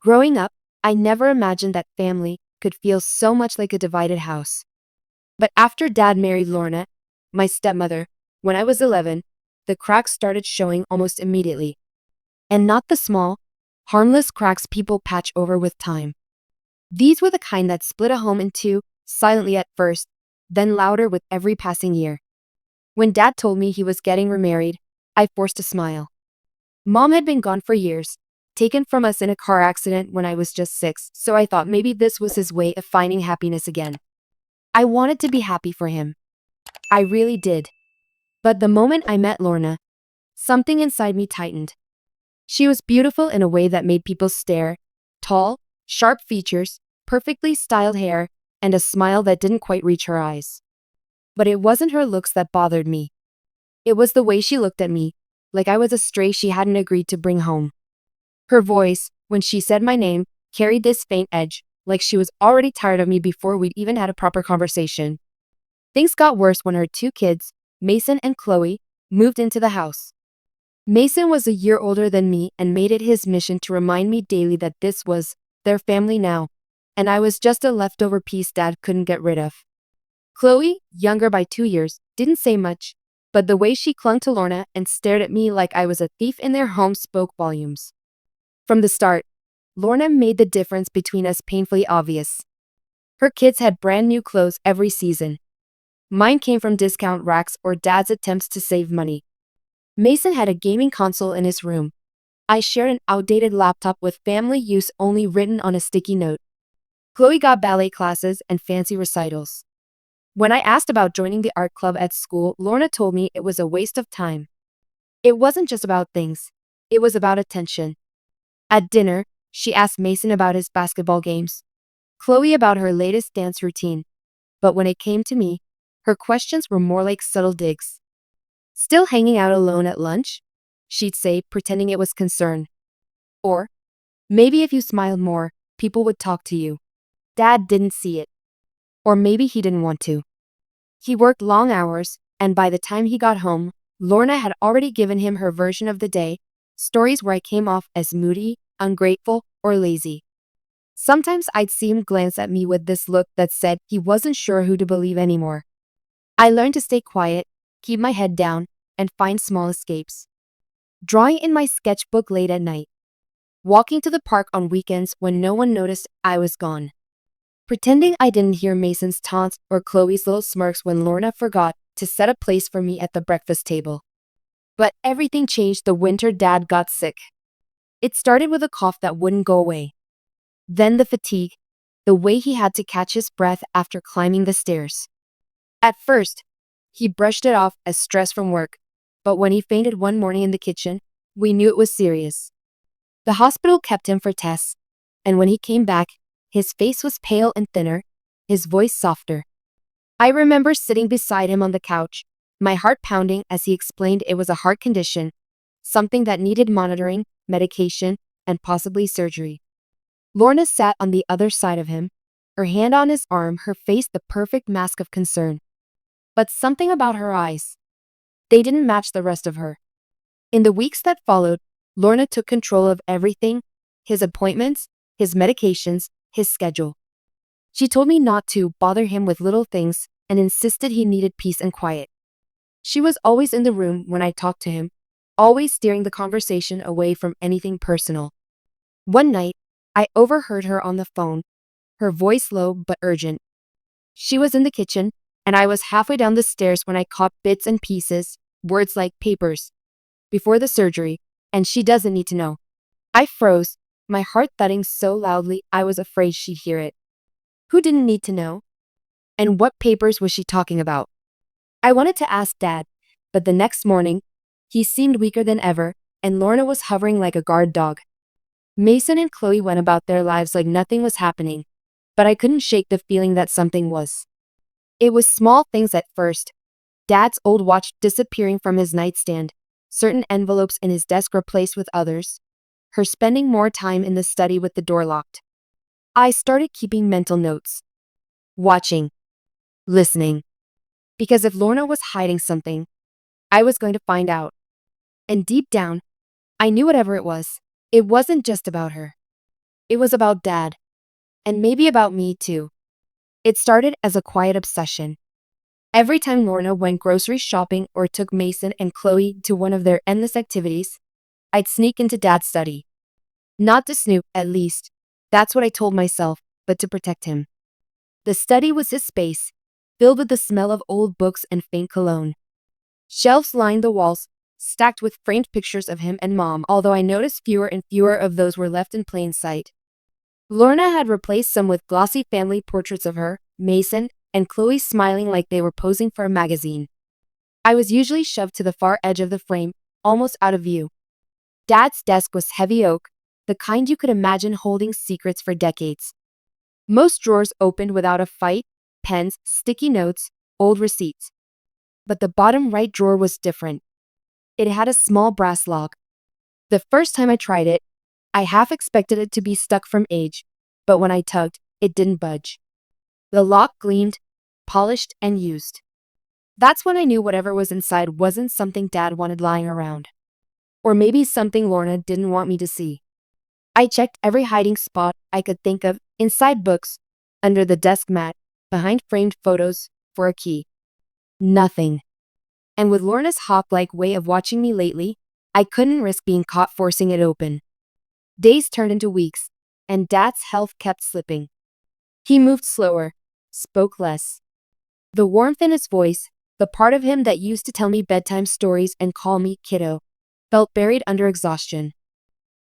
Growing up, I never imagined that family could feel so much like a divided house. But after Dad married Lorna, my stepmother, when I was 11, the cracks started showing almost immediately. And not the small, harmless cracks people patch over with time. These were the kind that split a home in two, silently at first, then louder with every passing year. When Dad told me he was getting remarried, I forced a smile. Mom had been gone for years, taken from us in a car accident when I was just 6, so I thought maybe this was his way of finding happiness again. I wanted to be happy for him. I really did. But the moment I met Lorna, something inside me tightened. She was beautiful in a way that made people stare. Tall, sharp features, perfectly styled hair, and a smile that didn't quite reach her eyes. But it wasn't her looks that bothered me. It was the way she looked at me, like I was a stray she hadn't agreed to bring home. Her voice, when she said my name, carried this faint edge, like she was already tired of me before we'd even had a proper conversation. Things got worse when her two kids, Mason and Chloe, moved into the house. Mason was a year older than me and made it his mission to remind me daily that this was their family now, and I was just a leftover piece Dad couldn't get rid of. Chloe, younger by 2 years, didn't say much, but the way she clung to Lorna and stared at me like I was a thief in their home spoke volumes. From the start, Lorna made the difference between us painfully obvious. Her kids had brand new clothes every season. Mine came from discount racks or Dad's attempts to save money. Mason had a gaming console in his room. I shared an outdated laptop with family use only written on a sticky note. Chloe got ballet classes and fancy recitals. When I asked about joining the art club at school, Lorna told me it was a waste of time. It wasn't just about things. It was about attention. At dinner, she asked Mason about his basketball games, Chloe about her latest dance routine. But when it came to me, her questions were more like subtle digs. Still hanging out alone at lunch? She'd say, pretending it was concern. Or, maybe if you smiled more, people would talk to you. Dad didn't see it. Or maybe he didn't want to. He worked long hours, and by the time he got home, Lorna had already given him her version of the day, stories where I came off as moody, ungrateful, or lazy. Sometimes I'd see him glance at me with this look that said he wasn't sure who to believe anymore. I learned to stay quiet, keep my head down, and find small escapes. Drawing in my sketchbook late at night. Walking to the park on weekends when no one noticed I was gone. Pretending I didn't hear Mason's taunts or Chloe's little smirks when Lorna forgot to set a place for me at the breakfast table. But everything changed the winter Dad got sick. It started with a cough that wouldn't go away. Then the fatigue, the way he had to catch his breath after climbing the stairs. At first, he brushed it off as stress from work, but when he fainted one morning in the kitchen, we knew it was serious. The hospital kept him for tests, and when he came back, his face was pale and thinner, his voice softer. I remember sitting beside him on the couch, my heart pounding as he explained it was a heart condition, something that needed monitoring, medication, and possibly surgery. Lorna sat on the other side of him, her hand on his arm, her face the perfect mask of concern. But something about her eyes. They didn't match the rest of her. In the weeks that followed, Lorna took control of everything, his appointments, his medications, his schedule. She told me not to bother him with little things and insisted he needed peace and quiet. She was always in the room when I talked to him, always steering the conversation away from anything personal. One night, I overheard her on the phone, her voice low but urgent. She was in the kitchen, and I was halfway down the stairs when I caught bits and pieces, words like papers, before the surgery, and she doesn't need to know. I froze, my heart thudding so loudly I was afraid she'd hear it. Who didn't need to know? And what papers was she talking about? I wanted to ask Dad, but the next morning, he seemed weaker than ever, and Lorna was hovering like a guard dog. Mason and Chloe went about their lives like nothing was happening, but I couldn't shake the feeling that something was. It was small things at first. Dad's old watch disappearing from his nightstand, certain envelopes in his desk replaced with others, her spending more time in the study with the door locked. I started keeping mental notes. Watching. Listening. Because if Lorna was hiding something, I was going to find out. And deep down, I knew whatever it was, it wasn't just about her. It was about Dad. And maybe about me too. It started as a quiet obsession. Every time Lorna went grocery shopping or took Mason and Chloe to one of their endless activities, I'd sneak into Dad's study. Not to snoop, at least. That's what I told myself, but to protect him. The study was his space, filled with the smell of old books and faint cologne. Shelves lined the walls, stacked with framed pictures of him and Mom, although I noticed fewer and fewer of those were left in plain sight. Lorna had replaced some with glossy family portraits of her, Mason, and Chloe smiling like they were posing for a magazine. I was usually shoved to the far edge of the frame, almost out of view. Dad's desk was heavy oak, the kind you could imagine holding secrets for decades. Most drawers opened without a fight, pens, sticky notes, old receipts. But the bottom right drawer was different. It had a small brass lock. The first time I tried it, I half expected it to be stuck from age, but when I tugged, it didn't budge. The lock gleamed, polished and used. That's when I knew whatever was inside wasn't something Dad wanted lying around. Or maybe something Lorna didn't want me to see. I checked every hiding spot I could think of, inside books, under the desk mat, behind framed photos, for a key. Nothing. And with Lorna's hawk-like way of watching me lately, I couldn't risk being caught forcing it open. Days turned into weeks, and Dad's health kept slipping. He moved slower, spoke less. The warmth in his voice, the part of him that used to tell me bedtime stories and call me kiddo, felt buried under exhaustion.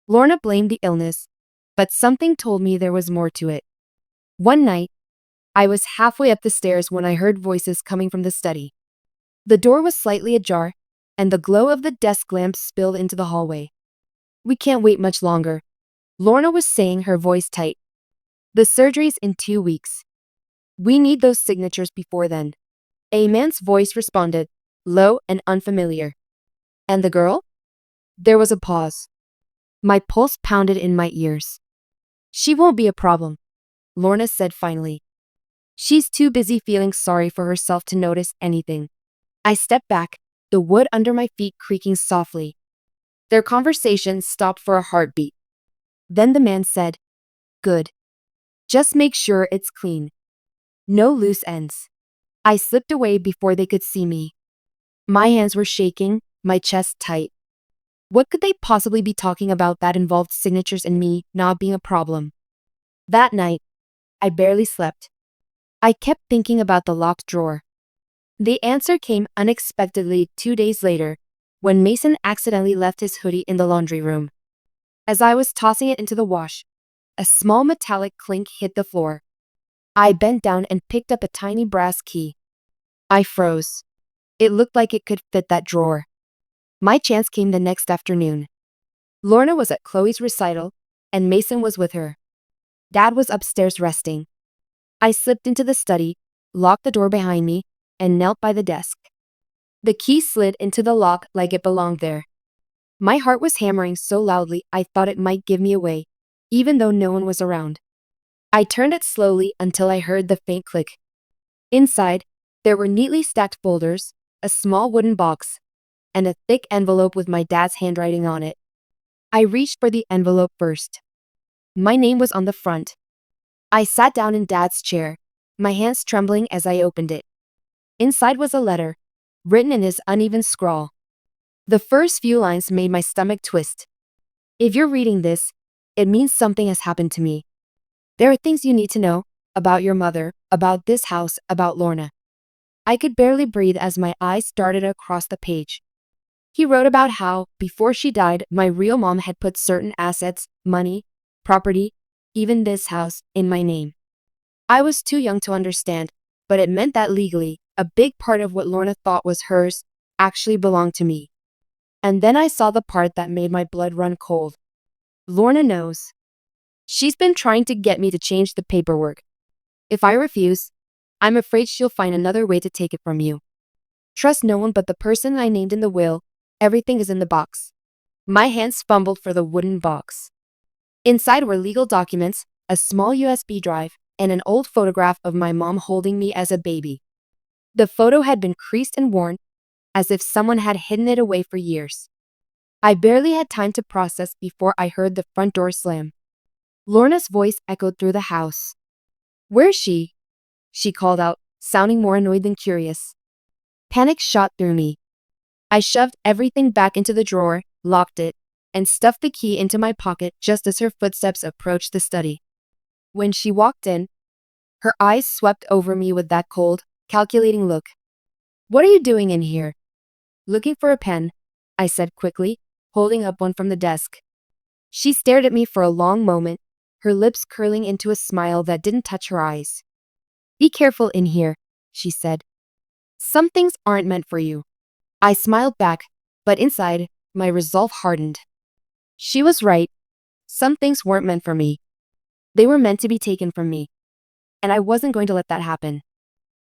Lorna blamed the illness, but something told me there was more to it. One night, I was halfway up the stairs when I heard voices coming from the study. The door was slightly ajar, and the glow of the desk lamp spilled into the hallway. "We can't wait much longer," Lorna was saying, her voice tight. "The surgery's in 2 weeks. We need those signatures before then." A man's voice responded, low and unfamiliar. "And the girl?" There was a pause. My pulse pounded in my ears. "She won't be a problem," Lorna said finally. "She's too busy feeling sorry for herself to notice anything." I stepped back, the wood under my feet creaking softly. Their conversation stopped for a heartbeat. Then the man said, "Good. Just make sure it's clean. No loose ends." I slipped away before they could see me. My hands were shaking, my chest tight. What could they possibly be talking about that involved signatures and me not being a problem? That night, I barely slept. I kept thinking about the locked drawer. The answer came unexpectedly 2 days later, when Mason accidentally left his hoodie in the laundry room. As I was tossing it into the wash, a small metallic clink hit the floor. I bent down and picked up a tiny brass key. I froze. It looked like it could fit that drawer. My chance came the next afternoon. Lorna was at Chloe's recital, and Mason was with her. Dad was upstairs resting. I slipped into the study, locked the door behind me, and knelt by the desk. The key slid into the lock like it belonged there. My heart was hammering so loudly I thought it might give me away, even though no one was around. I turned it slowly until I heard the faint click. Inside, there were neatly stacked folders, a small wooden box, and a thick envelope with my dad's handwriting on it. I reached for the envelope first. My name was on the front. I sat down in Dad's chair, my hands trembling as I opened it. Inside was a letter, written in his uneven scrawl. The first few lines made my stomach twist. "If you're reading this, it means something has happened to me. There are things you need to know, about your mother, about this house, about Lorna." I could barely breathe as my eyes darted across the page. He wrote about how, before she died, my real mom had put certain assets, money, property, even this house, in my name. I was too young to understand, but it meant that legally, a big part of what Lorna thought was hers actually belonged to me. And then I saw the part that made my blood run cold. Lorna knows. She's been trying to get me to change the paperwork. If I refuse, I'm afraid she'll find another way to take it from you. Trust no one but the person I named in the will. Everything is in the box. My hands fumbled for the wooden box. Inside were legal documents, a small USB drive, and an old photograph of my mom holding me as a baby. The photo had been creased and worn, as if someone had hidden it away for years. I barely had time to process before I heard the front door slam. Lorna's voice echoed through the house. "Where's she?" she called out, sounding more annoyed than curious. Panic shot through me. I shoved everything back into the drawer, locked it, and stuffed the key into my pocket just as her footsteps approached the study. When she walked in, her eyes swept over me with that cold, calculating look. "What are you doing in here?" "Looking for a pen," I said quickly, holding up one from the desk. She stared at me for a long moment, her lips curling into a smile that didn't touch her eyes. "Be careful in here," she said. "Some things aren't meant for you." I smiled back, but inside, my resolve hardened. She was right. Some things weren't meant for me. They were meant to be taken from me. And I wasn't going to let that happen.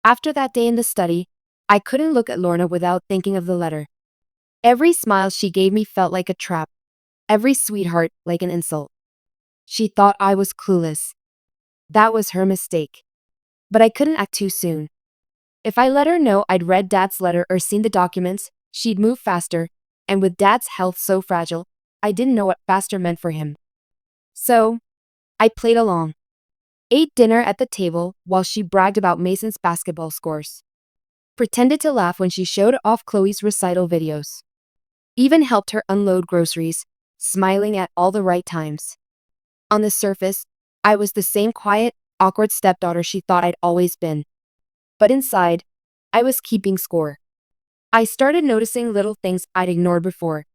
After that day in the study, I couldn't look at Lorna without thinking of the letter. Every smile she gave me felt like a trap. Every sweetheart like an insult. She thought I was clueless. That was her mistake. But I couldn't act too soon. If I let her know I'd read Dad's letter or seen the documents, she'd move faster, and with Dad's health so fragile, I didn't know what faster meant for him. So, I played along. Ate dinner at the table while she bragged about Mason's basketball scores. Pretended to laugh when she showed off Chloe's recital videos. Even helped her unload groceries, smiling at all the right times. On the surface, I was the same quiet, awkward stepdaughter she thought I'd always been. But inside, I was keeping score. I started noticing little things I'd ignored before.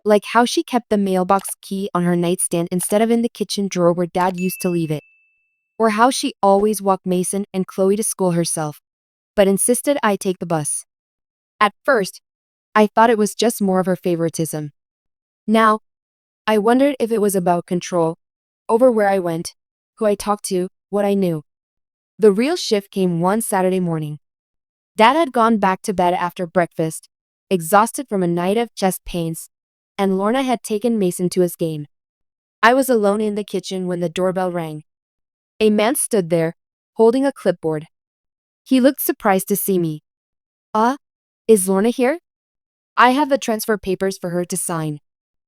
Like how she kept the mailbox key on her nightstand instead of in the kitchen drawer where Dad used to leave it. Or how she always walked Mason and Chloe to school herself, but insisted I take the bus. At first, I thought it was just more of her favoritism. Now, I wondered if it was about control, over where I went, who I talked to, what I knew. The real shift came one Saturday morning. Dad had gone back to bed after breakfast, exhausted from a night of chest pains, and Lorna had taken Mason to his game. I was alone in the kitchen when the doorbell rang. A man stood there, holding a clipboard. He looked surprised to see me. Is Lorna here?" "I have the transfer papers for her to sign."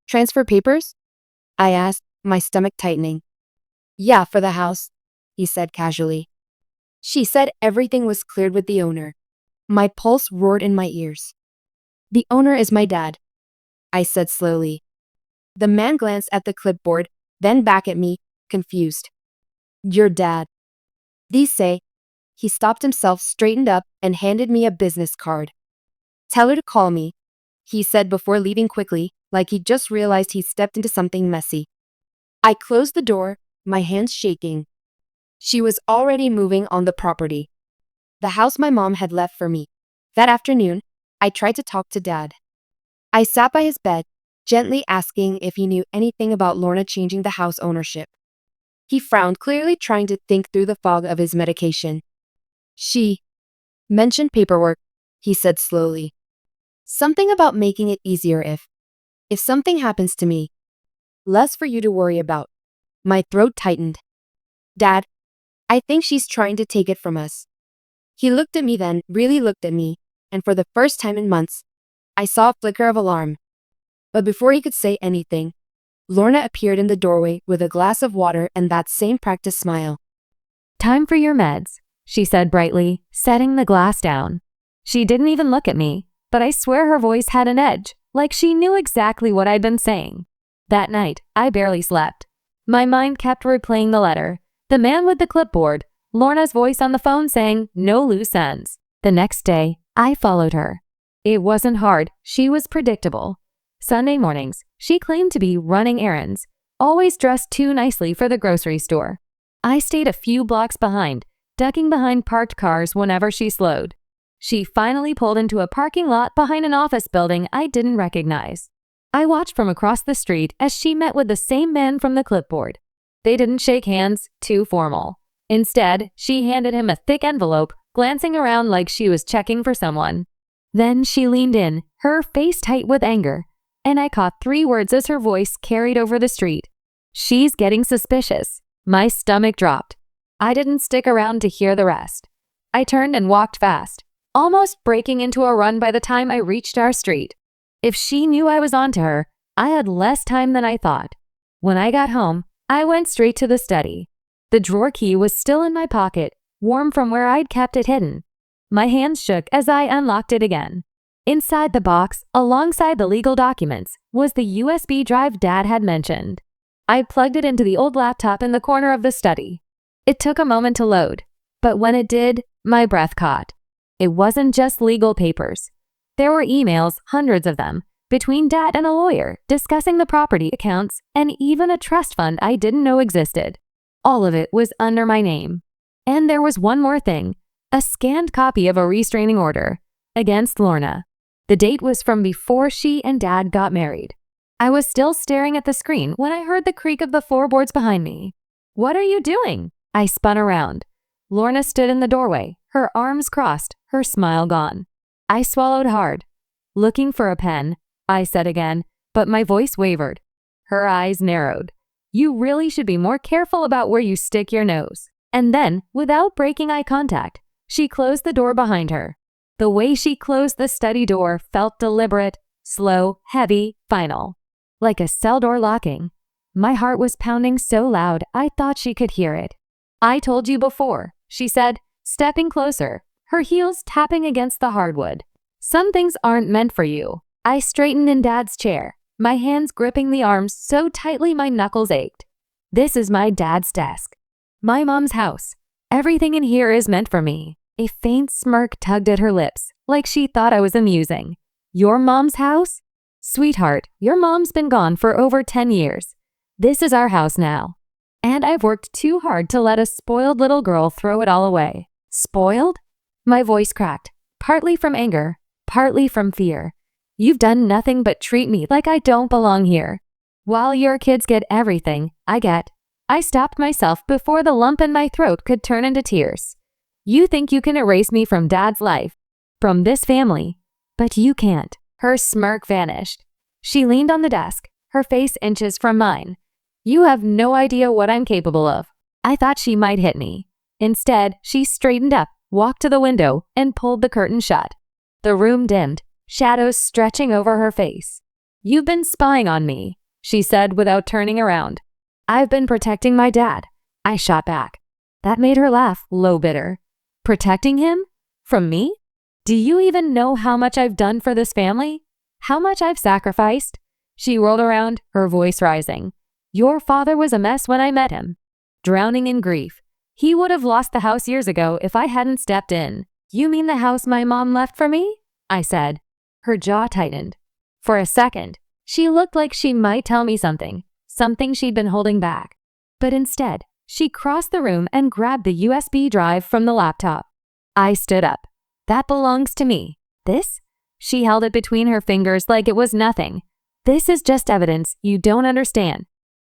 "Transfer papers?" I asked, my stomach tightening. "Yeah, for the house," he said casually. "She said everything was cleared with the owner." My pulse roared in my ears. "The owner is my dad," I said slowly. The man glanced at the clipboard, then back at me, confused. "Your dad." "These say," he stopped himself, straightened up, and handed me a business card. "Tell her to call me," he said before leaving quickly, like he'd just realized he'd stepped into something messy. I closed the door, my hands shaking. She was already moving on the property. The house my mom had left for me. That afternoon, I tried to talk to Dad. I sat by his bed, gently asking if he knew anything about Lorna changing the house ownership. He frowned, clearly trying to think through the fog of his medication. "She mentioned paperwork," he said slowly. "Something about making it easier if something happens to me. Less for you to worry about." My throat tightened. "Dad, I think she's trying to take it from us." He looked at me then, really looked at me, and for the first time in months, I saw a flicker of alarm. But before he could say anything, Lorna appeared in the doorway with a glass of water and that same practiced smile. "Time for your meds," she said brightly, setting the glass down. She didn't even look at me, but I swear her voice had an edge, like she knew exactly what I'd been saying. That night, I barely slept. My mind kept replaying the letter, the man with the clipboard, Lorna's voice on the phone saying, "No loose ends." The next day, I followed her. It wasn't hard, she was predictable. Sunday mornings, she claimed to be running errands, always dressed too nicely for the grocery store. I stayed a few blocks behind, ducking behind parked cars whenever she slowed. She finally pulled into a parking lot behind an office building I didn't recognize. I watched from across the street as she met with the same man from the clipboard. They didn't shake hands, too formal. Instead, she handed him a thick envelope, glancing around like she was checking for someone. Then she leaned in, her face tight with anger, and I caught 3 words as her voice carried over the street. "She's getting suspicious." My stomach dropped. I didn't stick around to hear the rest. I turned and walked fast, almost breaking into a run by the time I reached our street. If she knew I was onto her, I had less time than I thought. When I got home, I went straight to the study. The drawer key was still in my pocket, warm from where I'd kept it hidden. My hands shook as I unlocked it again. Inside the box, alongside the legal documents, was the USB drive Dad had mentioned. I plugged it into the old laptop in the corner of the study. It took a moment to load, but when it did, my breath caught. It wasn't just legal papers. There were emails, hundreds of them, between Dad and a lawyer, discussing the property accounts and even a trust fund I didn't know existed. All of it was under my name. And there was one more thing, a scanned copy of a restraining order against Lorna. The date was from before she and Dad got married. I was still staring at the screen when I heard the creak of the floorboards behind me. "What are you doing?" I spun around. Lorna stood in the doorway, her arms crossed, her smile gone. I swallowed hard. "Looking for a pen," I said again, but my voice wavered. Her eyes narrowed. "You really should be more careful about where you stick your nose." And then, without breaking eye contact, she closed the door behind her. The way she closed the study door felt deliberate, slow, heavy, final. Like a cell door locking. My heart was pounding so loud I thought she could hear it. "I told you before," she said, stepping closer, her heels tapping against the hardwood. "Some things aren't meant for you." I straightened in Dad's chair, my hands gripping the arms so tightly my knuckles ached. "This is my dad's desk. My mom's house. Everything in here is meant for me." A faint smirk tugged at her lips, like she thought I was amusing. "Your mom's house? Sweetheart, your mom's been gone for over 10 years. This is our house now. And I've worked too hard to let a spoiled little girl throw it all away." "Spoiled?" My voice cracked, partly from anger, partly from fear. "You've done nothing but treat me like I don't belong here. While your kids get everything I get." I stopped myself before the lump in my throat could turn into tears. "You think you can erase me from Dad's life, from this family, but you can't." Her smirk vanished. She leaned on the desk, her face inches from mine. "You have no idea what I'm capable of." I thought she might hit me. Instead, she straightened up, walked to the window, and pulled the curtain shut. The room dimmed, shadows stretching over her face. "You've been spying on me," she said without turning around. "I've been protecting my dad," I shot back. That made her laugh, low bitter. "Protecting him? From me? Do you even know how much I've done for this family? How much I've sacrificed?" She rolled around, her voice rising. "Your father was a mess when I met him. Drowning in grief. He would have lost the house years ago if I hadn't stepped in." "You mean the house my mom left for me?" I said. Her jaw tightened. For a second, she looked like she might tell me something she'd been holding back. But instead, she crossed the room and grabbed the USB drive from the laptop. I stood up. "That belongs to me. This?" She held it between her fingers like it was nothing. "This is just evidence you don't understand.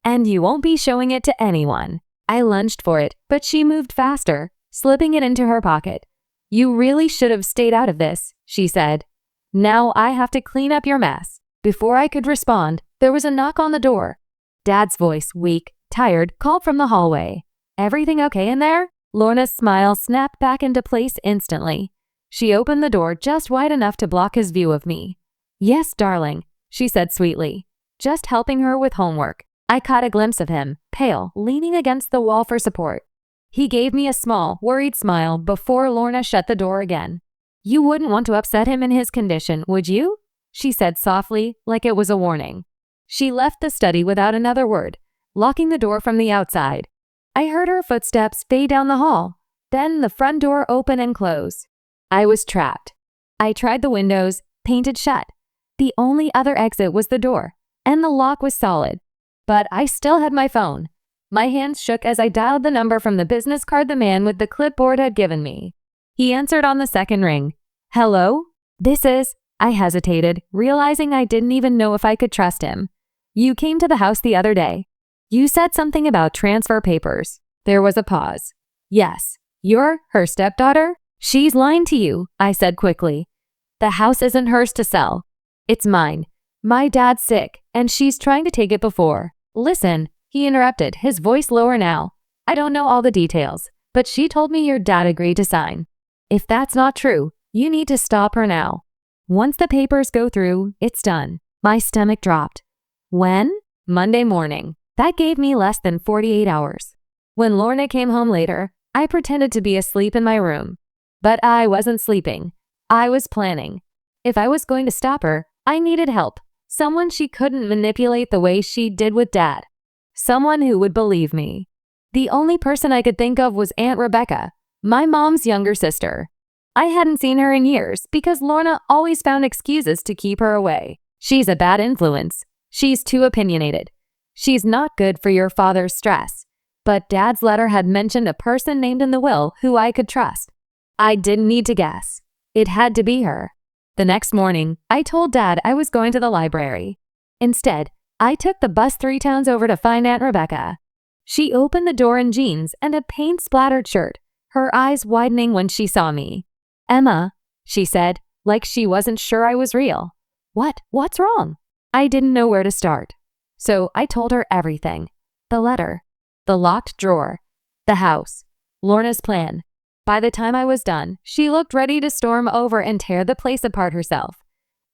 And you won't be showing it to anyone." I lunged for it, but she moved faster, slipping it into her pocket. "You really should have stayed out of this," she said. "Now I have to clean up your mess." Before I could respond, there was a knock on the door. Dad's voice, weak, tired, called from the hallway. "Everything okay in there?" Lorna's smile snapped back into place instantly. She opened the door just wide enough to block his view of me. "Yes, darling," she said sweetly, just helping her with homework. I caught a glimpse of him, pale, leaning against the wall for support. He gave me a small, worried smile before Lorna shut the door again. "You wouldn't want to upset him in his condition, would you?" she said softly, like it was a warning. She left the study without another word, locking the door from the outside. I heard her footsteps fade down the hall, then the front door open and close. I was trapped. I tried the windows, painted shut. The only other exit was the door, and the lock was solid. But I still had my phone. My hands shook as I dialed the number from the business card the man with the clipboard had given me. He answered on the second ring. "Hello? This is..." I hesitated, realizing I didn't even know if I could trust him. "You came to the house the other day. You said something about transfer papers." There was a pause. "Yes. You're her stepdaughter?" "She's lying to you," I said quickly. "The house isn't hers to sell. It's mine. My dad's sick, and she's trying to take it before." "Listen," he interrupted, his voice lower now. "I don't know all the details, but she told me your dad agreed to sign. If that's not true, you need to stop her now. Once the papers go through, it's done." My stomach dropped. "When?" "Monday morning." That gave me less than 48 hours. When Lorna came home later, I pretended to be asleep in my room. But I wasn't sleeping. I was planning. If I was going to stop her, I needed help. Someone she couldn't manipulate the way she did with Dad. Someone who would believe me. The only person I could think of was Aunt Rebecca, my mom's younger sister. I hadn't seen her in years because Lorna always found excuses to keep her away. She's a bad influence. She's too opinionated. She's not good for your father's stress. But Dad's letter had mentioned a person named in the will who I could trust. I didn't need to guess. It had to be her. The next morning, I told Dad I was going to the library. Instead, I took the bus 3 towns over to find Aunt Rebecca. She opened the door in jeans and a paint-splattered shirt, her eyes widening when she saw me. "Emma," she said, like she wasn't sure I was real. What's wrong?" I didn't know where to start. So I told her everything. The letter. The locked drawer. The house. Lorna's plan. By the time I was done, she looked ready to storm over and tear the place apart herself.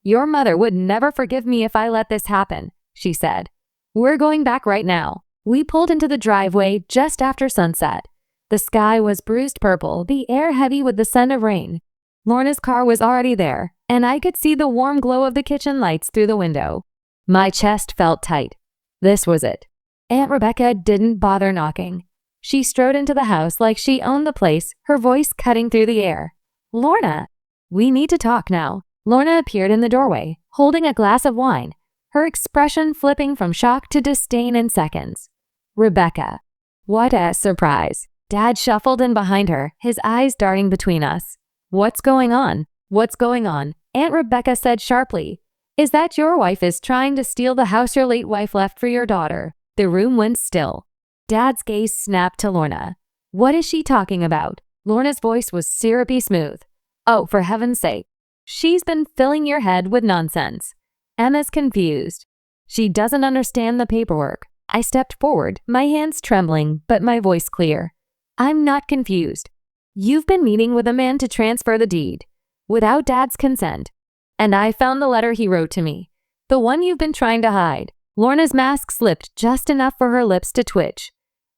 "Your mother would never forgive me if I let this happen," she said. "We're going back right now." We pulled into the driveway just after sunset. The sky was bruised purple, the air heavy with the scent of rain. Lorna's car was already there, and I could see the warm glow of the kitchen lights through the window. My chest felt tight. This was it. Aunt Rebecca didn't bother knocking. She strode into the house like she owned the place, her voice cutting through the air. "Lorna, we need to talk now." Lorna appeared in the doorway, holding a glass of wine, her expression flipping from shock to disdain in seconds. Rebecca. What a surprise. Dad shuffled in behind her, his eyes darting between us. "What's going on? What's going on?" Aunt Rebecca said sharply. "Is that your wife is trying to steal the house your late wife left for your daughter?" The room went still. Dad's gaze snapped to Lorna. "What is she talking about?" Lorna's voice was syrupy smooth. "Oh, for heaven's sake. She's been filling your head with nonsense." Emma's confused. "She doesn't understand the paperwork." I stepped forward, my hands trembling, but my voice clear. "I'm not confused. You've been meeting with a man to transfer the deed, without Dad's consent. And I found the letter he wrote to me. The one you've been trying to hide." Lorna's mask slipped just enough for her lips to twitch.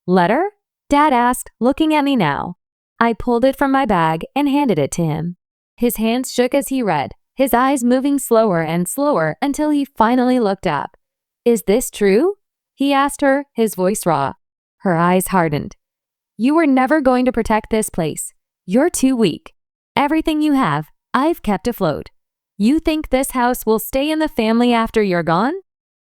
"Letter?" Dad asked, looking at me now. I pulled it from my bag and handed it to him. His hands shook as he read, his eyes moving slower and slower until he finally looked up. "Is this true?" he asked her, his voice raw. Her eyes hardened. "You were never going to protect this place. You're too weak. Everything you have, I've kept afloat. You think this house will stay in the family after you're gone?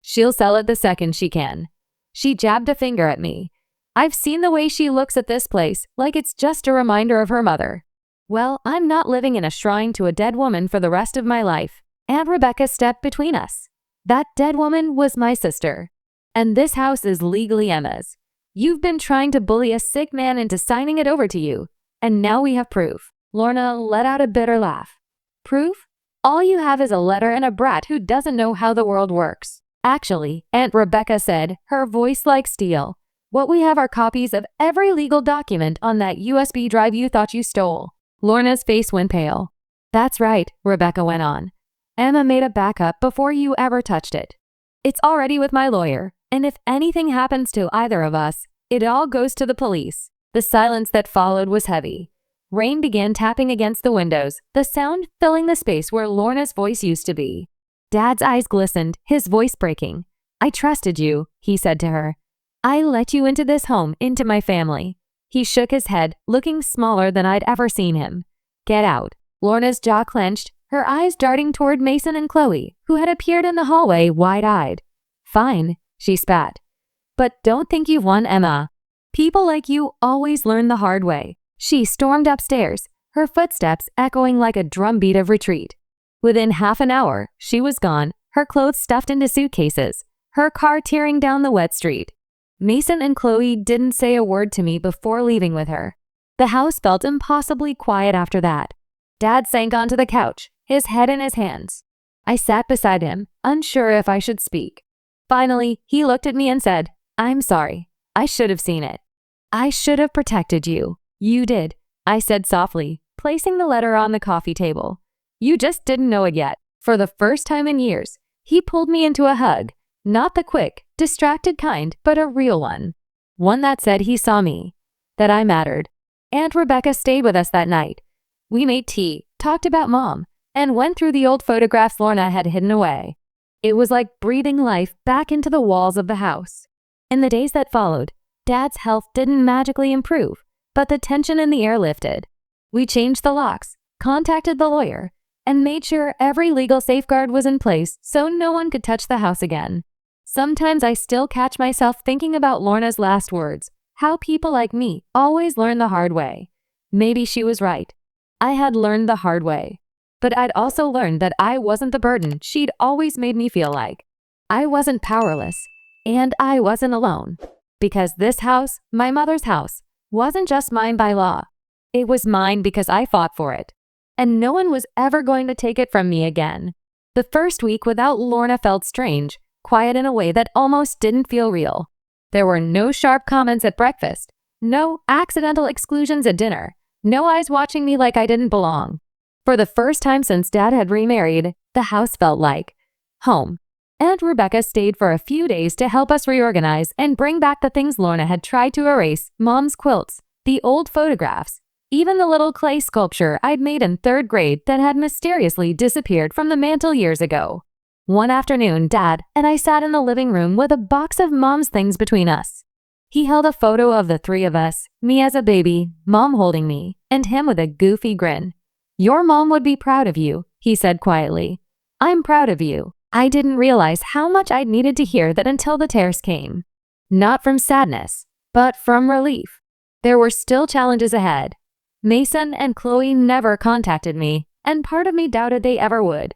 She'll sell it the second she can." She jabbed a finger at me. "I've seen the way she looks at this place, like it's just a reminder of her mother." "Well, I'm not living in a shrine to a dead woman for the rest of my life." Aunt Rebecca stepped between us. "That dead woman was my sister. And this house is legally Emma's. You've been trying to bully a sick man into signing it over to you, and now we have proof." Lorna let out a bitter laugh. "Proof? All you have is a letter and a brat who doesn't know how the world works." "Actually," Aunt Rebecca said, her voice like steel, "what we have are copies of every legal document on that USB drive you thought you stole." Lorna's face went pale. "That's right," Rebecca went on. "Emma made a backup before you ever touched it. It's already with my lawyer, and if anything happens to either of us, it all goes to the police." The silence that followed was heavy. Rain began tapping against the windows, the sound filling the space where Lorna's voice used to be. Dad's eyes glistened, his voice breaking. "I trusted you," he said to her. "I let you into this home, into my family." He shook his head, looking smaller than I'd ever seen him. "Get out." Lorna's jaw clenched, her eyes darting toward Mason and Chloe, who had appeared in the hallway wide-eyed. "Fine," she spat. "But don't think you've won, Emma. People like you always learn the hard way." She stormed upstairs, her footsteps echoing like a drumbeat of retreat. Within half an hour, she was gone, her clothes stuffed into suitcases, her car tearing down the wet street. Mason and Chloe didn't say a word to me before leaving with her. The house felt impossibly quiet after that. Dad sank onto the couch, his head in his hands. I sat beside him, unsure if I should speak. Finally, he looked at me and said, "I'm sorry. I should have seen it. I should have protected you." "You did," I said softly, placing the letter on the coffee table. "You just didn't know it yet." For the first time in years, he pulled me into a hug, not the quick, Distracted kind, but a real one. One that said he saw me, that I mattered. Aunt Rebecca stayed with us that night. We made tea, talked about Mom, and went through the old photographs Lorna had hidden away. It was like breathing life back into the walls of the house. In the days that followed, Dad's health didn't magically improve, but the tension in the air lifted. We changed the locks, contacted the lawyer, and made sure every legal safeguard was in place so no one could touch the house again. Sometimes I still catch myself thinking about Lorna's last words, how people like me always learn the hard way. Maybe she was right. I had learned the hard way. But I'd also learned that I wasn't the burden she'd always made me feel like. I wasn't powerless, and I wasn't alone. Because this house, my mother's house, wasn't just mine by law. It was mine because I fought for it. And no one was ever going to take it from me again. The first week without Lorna felt strange, quiet in a way that almost didn't feel real. There were no sharp comments at breakfast, no accidental exclusions at dinner, no eyes watching me like I didn't belong. For the first time since Dad had remarried, the house felt like home. Aunt Rebecca stayed for a few days to help us reorganize and bring back the things Lorna had tried to erase, Mom's quilts, the old photographs, even the little clay sculpture I'd made in 3rd grade that had mysteriously disappeared from the mantel years ago. One afternoon, Dad and I sat in the living room with a box of Mom's things between us. He held a photo of the 3 of us, me as a baby, Mom holding me, and him with a goofy grin. "Your mom would be proud of you," he said quietly. "I'm proud of you." I didn't realize how much I'd needed to hear that until the tears came. Not from sadness, but from relief. There were still challenges ahead. Mason and Chloe never contacted me, and part of me doubted they ever would.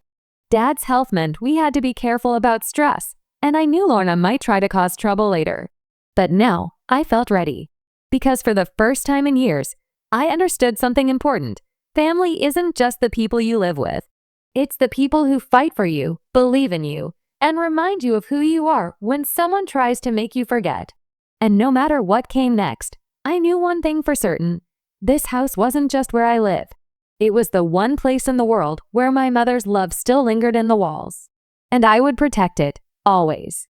Dad's health meant we had to be careful about stress, and I knew Lorna might try to cause trouble later. But now, I felt ready. Because for the first time in years, I understood something important. Family isn't just the people you live with. It's the people who fight for you, believe in you, and remind you of who you are when someone tries to make you forget. And no matter what came next, I knew one thing for certain. This house wasn't just where I live. It was the one place in the world where my mother's love still lingered in the walls. And I would protect it, always.